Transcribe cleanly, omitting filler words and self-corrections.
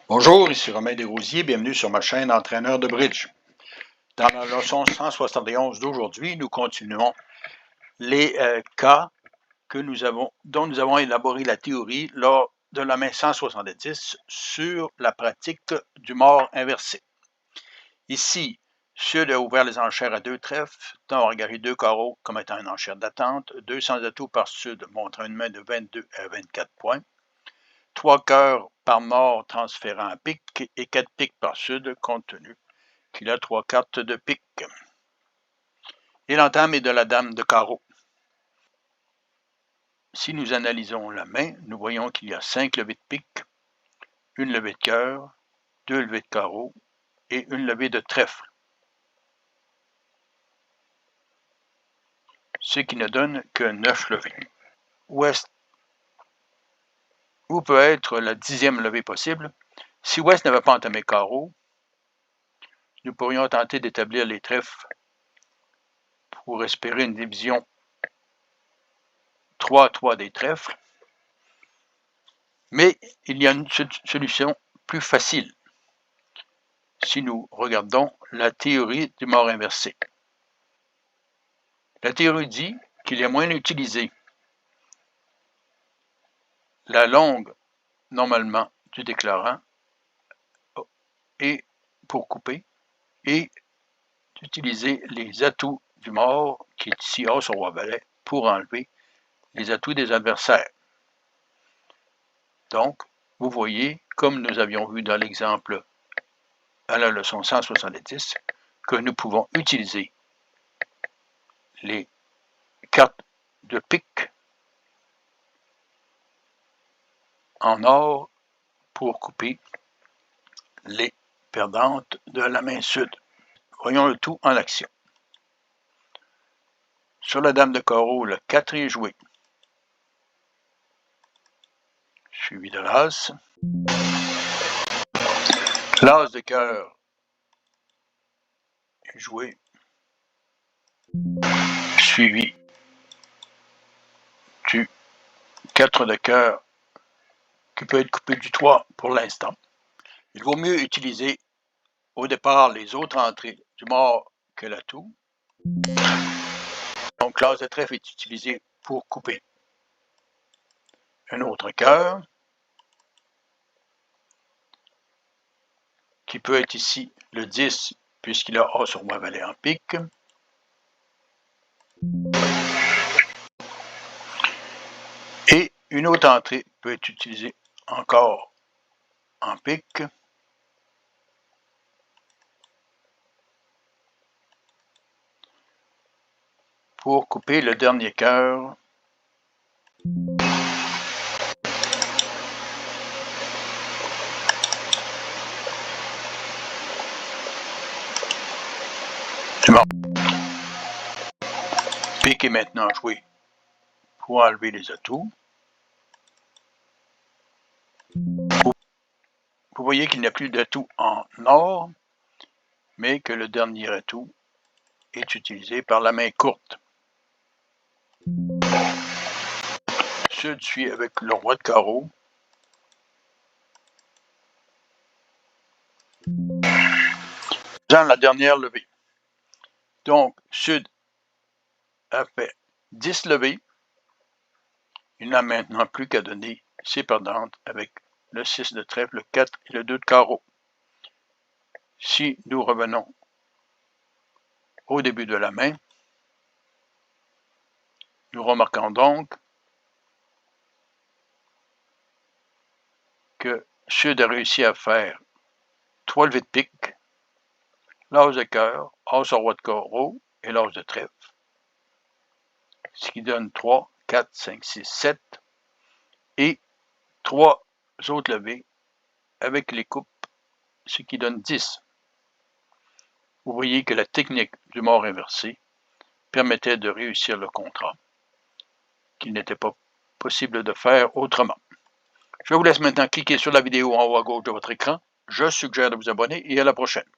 Bonjour, ici Romain Desrosiers, bienvenue sur ma chaîne Entraîneur de Bridge. Dans la leçon 171 d'aujourd'hui, nous continuons les cas dont nous avons élaboré la théorie lors de la main 170 sur la pratique du mort inversé. Ici, Sud a ouvert les enchères à 2 trèfles, tant regardé 2 carreaux comme étant une enchère d'attente, 200 atouts par Sud montrant une main de 22 à 24 points. 3 cœurs par Nord transférant à pique et 4 piques par Sud, compte tenu qu'il a 3 cartes de pique. Et l'entame est de la dame de carreau. Si nous analysons la main, nous voyons qu'il y a 5 levées de pique, une levée de cœur, 2 levées de carreau et une levée de trèfle. Ce qui ne donne que 9 levées. Où peut être la 10e levée possible? Si Ouest n'avait pas entamé carreau, nous pourrions tenter d'établir les trèfles pour espérer une division 3 à 3 des trèfles. Mais il y a une solution plus facile si nous regardons la théorie du mort inversé. La théorie dit qu'il est moyen d'utiliser la longue, normalement, du déclarant et pour couper, et d'utiliser les atouts du mort, qui est ici A sur roi valet, pour enlever les atouts des adversaires. Donc, vous voyez, comme nous avions vu dans l'exemple à la leçon 170, que nous pouvons utiliser les cartes de pique en or pour couper les perdantes de la main sud. Voyons le tout en action. Sur la dame de carreau, le 4 est joué, suivi de l'as. L'as de cœur est joué, suivi du 4 de cœur qui peut être coupé du 3 pour l'instant. Il vaut mieux utiliser au départ les autres entrées du mort que l'atout. Donc l'as de trèfle est utilisé pour couper un autre cœur qui peut être ici le 10 puisqu'il a A sur roi valet en pique. Et une autre entrée peut être utilisée encore en pique. Pour couper le dernier cœur. C'est bon. Pique est maintenant joué pour enlever les atouts. Vous voyez qu'il n'y a plus d'atout en or, mais que le dernier atout est utilisé par la main courte. Sud suit avec le roi de carreau. Dans la dernière levée. Donc, Sud a fait 10 levées. Il n'a maintenant plus qu'à donner ses perdantes avec le 6 de trèfle, le 4 et le 2 de carreau. Si nous revenons au début de la main, nous remarquons donc que Sud a réussi à faire 3 levées de pique, l'as de cœur, as sur roi de carreau et l'as de trèfle, ce qui donne 3, 4, 5, 6, 7, et 3 autres levées avec les coupes, ce qui donne 10. Vous voyez que la technique du mort inversé permettait de réussir le contrat, qu'il n'était pas possible de faire autrement. Je vous laisse maintenant cliquer sur la vidéo en haut à gauche de votre écran. Je suggère de vous abonner et à la prochaine.